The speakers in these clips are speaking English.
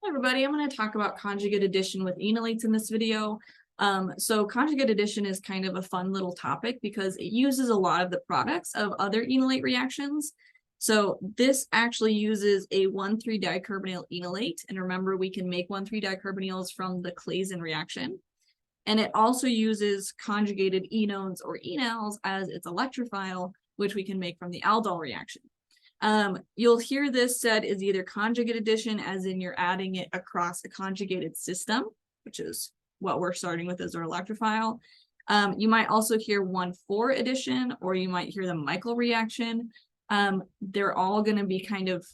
everybody, I'm going to talk about conjugate addition with enolates in this video. So conjugate addition is kind of a fun little topic because it uses a lot of the products of other enolate reactions. So this actually uses a 1,3-dicarbonyl enolate. And remember, we can make 1,3-dicarbonyls from the Claisen reaction. And it also uses conjugated enones or enals as its electrophile, which we can make from the aldol reaction. You'll hear this said is either conjugate addition, as in you're adding it across a conjugated system, which is what we're starting with as our electrophile. You might also hear 1,4 addition, or you might hear the Michael reaction. They're all going to be kind of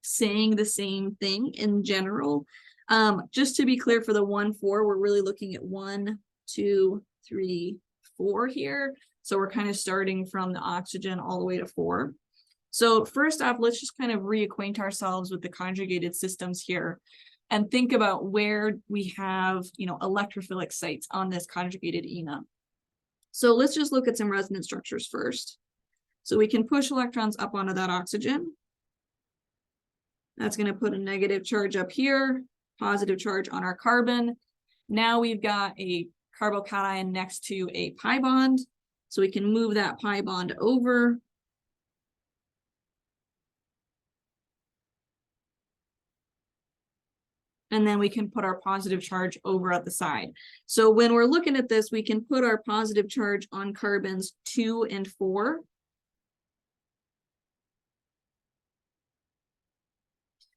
saying the same thing in general. Just to be clear, for the 1,4, we're really looking at 1, 2, 3, 4 here. So we're kind of starting from the oxygen all the way to 4. So first off, let's just kind of reacquaint ourselves with the conjugated systems here and think about where we have, electrophilic sites on this conjugated ena. So let's just look at some resonance structures first. So we can push electrons up onto that oxygen. That's going to put a negative charge up here, positive charge on our carbon. Now we've got a carbocation next to a pi bond. So we can move that pi bond over. And then we can put our positive charge over at the side. So when we're looking at this, we can put our positive charge on carbons 2 and 4.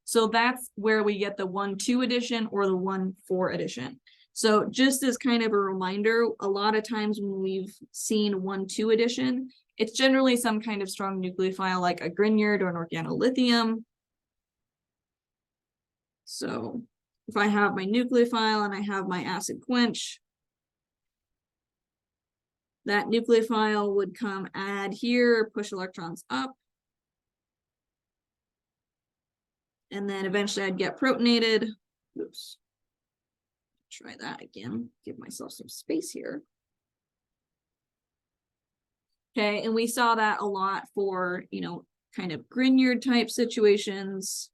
So that's where we get the 1,2 addition or the 1,4 addition. So just as kind of a reminder, a lot of times when we've seen 1,2 addition, it's generally some kind of strong nucleophile like a Grignard or an organolithium. So if I have my nucleophile and I have my acid quench, that nucleophile would come add here, push electrons up. And then eventually I'd get protonated. Oops. Try that again. Give myself some space here. Okay, and we saw that a lot for, kind of Grignard type situations.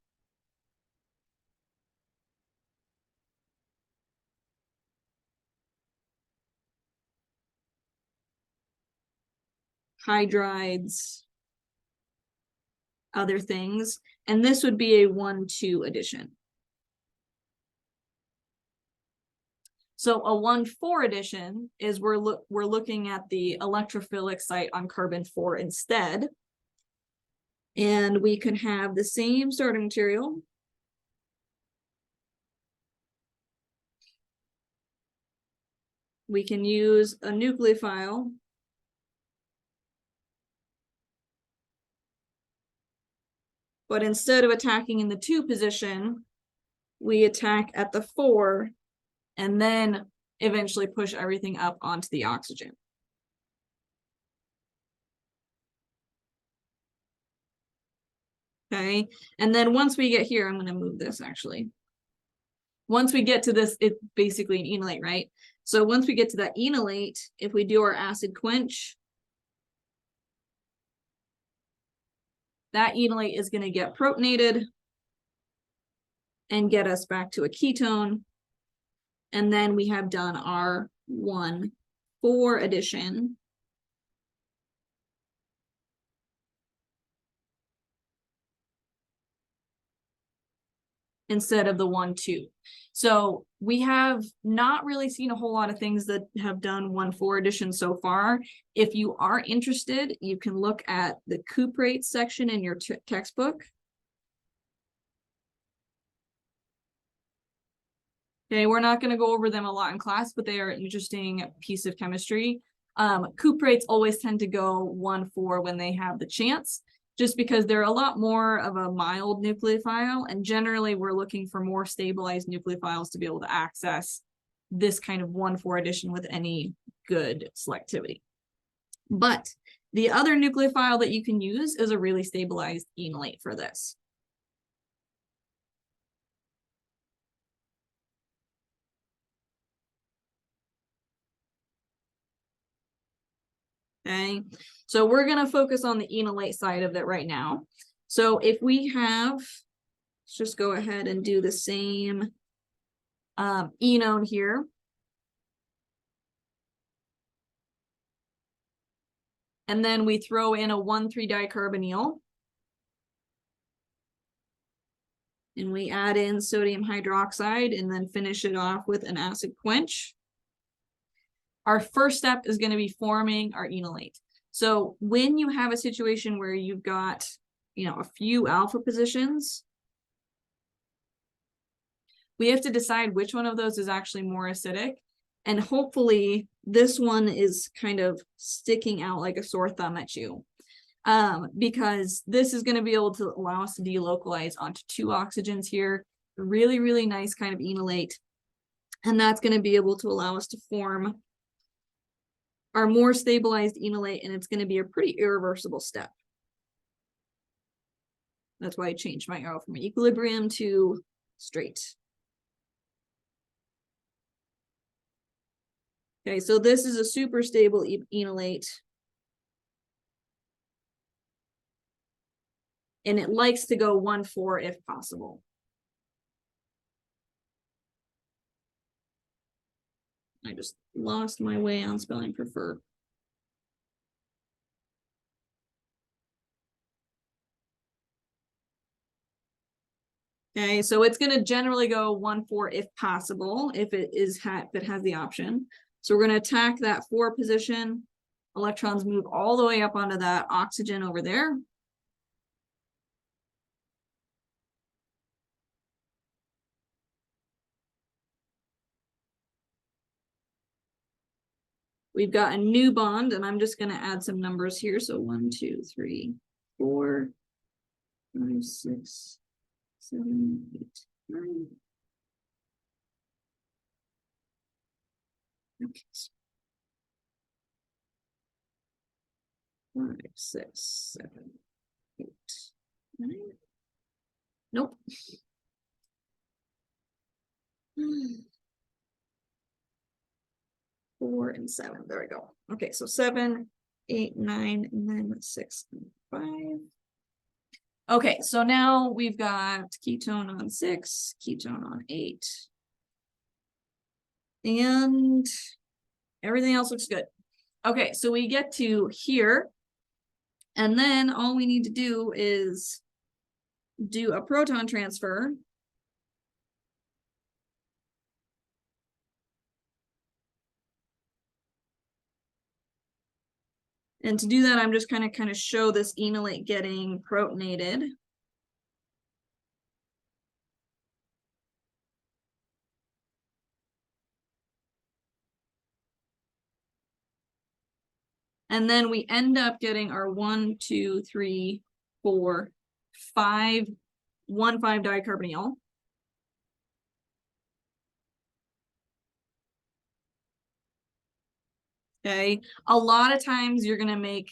Hydrides, other things, and this would be a 1,2 addition. So a 1,4 addition is we're looking at the electrophilic site on carbon 4 instead, and we can have the same starting material. We can use a nucleophile. But instead of attacking in the 2 position, we attack at the 4 and then eventually push everything up onto the oxygen. Okay, and then once we get here, I'm going to move this actually. Once we get to this, it's basically an enolate, right? So once we get to that enolate, if we do our acid quench, that enolate is going to get protonated and get us back to a ketone. And then we have done our 1,4 addition. Instead of the 1,2. So we have not really seen a whole lot of things that have done 1,4 addition so far. If you are interested, you can look at the cuprates section in your textbook. Okay, we're not going to go over them a lot in class, but they are an interesting piece of chemistry. Cuprates always tend to go 1,4 when they have the chance, just because they're a lot more of a mild nucleophile, and generally we're looking for more stabilized nucleophiles to be able to access this kind of 1,4 addition with any good selectivity. But the other nucleophile that you can use is a really stabilized enolate for this. Okay, so we're going to focus on the enolate side of it right now. So if we have let's just go ahead and do the same enone here. And then we throw in a 1,3-dicarbonyl. And we add in sodium hydroxide and then finish it off with an acid quench. Our first step is going to be forming our enolate. So when you have a situation where you've got, a few alpha positions, we have to decide which one of those is actually more acidic. And hopefully this one is kind of sticking out like a sore thumb at you. Because this is going to be able to allow us to delocalize onto 2 oxygens here. Really, really nice kind of enolate. And that's going to be able to allow us to form our more stabilized enolate, and it's going to be a pretty irreversible step. That's why I changed my arrow from equilibrium to straight. Okay, so this is a super stable enolate. And it likes to go 1,4 if possible. I just lost my way on spelling prefer. Okay, so it's going to generally go 1,4 if possible, if it has the option. So we're going to attack that 4 position. Electrons move all the way up onto that oxygen over there. We've got a new bond, and I'm just going to add some numbers here. So 1, 2, 3, 4, 5, 6, 7, 8, 9. Okay. 5, 6, 7, 8, 9. Nope. 4 and 7. There we go. Okay, so 7, 8, 9, and then 6 and 5. Okay, so now we've got ketone on 6, ketone on 8. And everything else looks good. Okay, so we get to here. And then all we need to do is do a proton transfer. And to do that, I'm just kind of show this enolate getting protonated. And then we end up getting our 1, 2, 3, 4, 5, 1,5-dicarbonyl. Okay, a lot of times you're going to make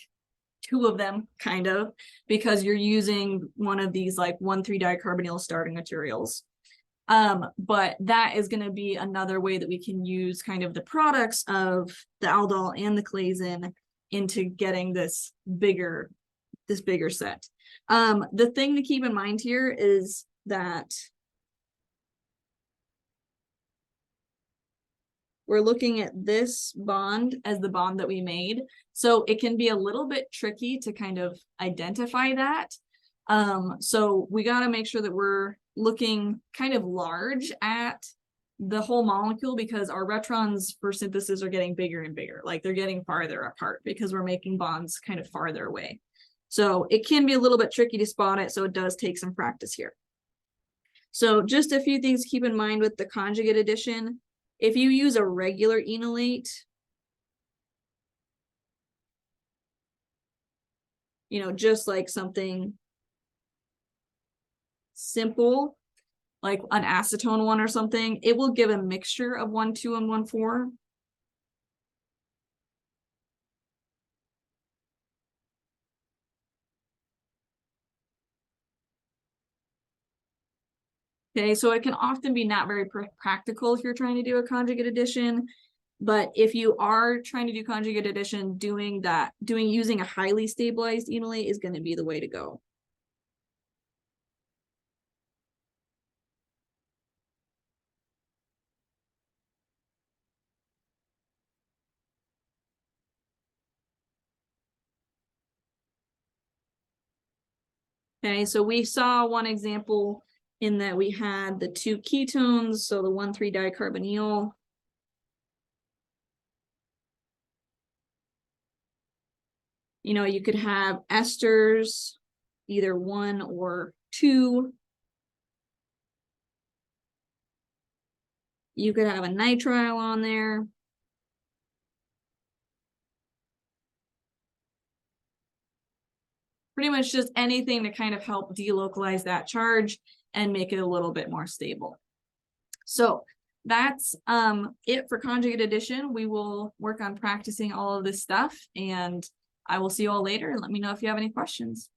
2 of them, kind of, because you're using one of these like 1,3-dicarbonyl starting materials. But that is going to be another way that we can use kind of the products of the aldol and the claisen into getting this bigger set. The thing to keep in mind here is that we're looking at this bond as the bond that we made. So it can be a little bit tricky to kind of identify that. So we got to make sure that we're looking kind of large at the whole molecule, because our retrons for synthesis are getting bigger and bigger. Like they're getting farther apart because we're making bonds kind of farther away. So it can be a little bit tricky to spot it. So it does take some practice here. So just a few things to keep in mind with the conjugate addition. If you use a regular enolate, just like something simple, like an acetone one or something, it will give a mixture of 1, 2, and 1, 4. Okay, so it can often be not very practical if you're trying to do a conjugate addition. But if you are trying to do conjugate addition, using a highly stabilized enolate is going to be the way to go. Okay, so we saw one example in that we had the two ketones, so the 1,3-dicarbonyl. You know, you could have esters, either 1 or 2. You could have a nitrile on there. Pretty much just anything to kind of help delocalize that charge and make it a little bit more stable. So that's it for conjugate addition. We will work on practicing all of this stuff, and I will see you all later, and let me know if you have any questions.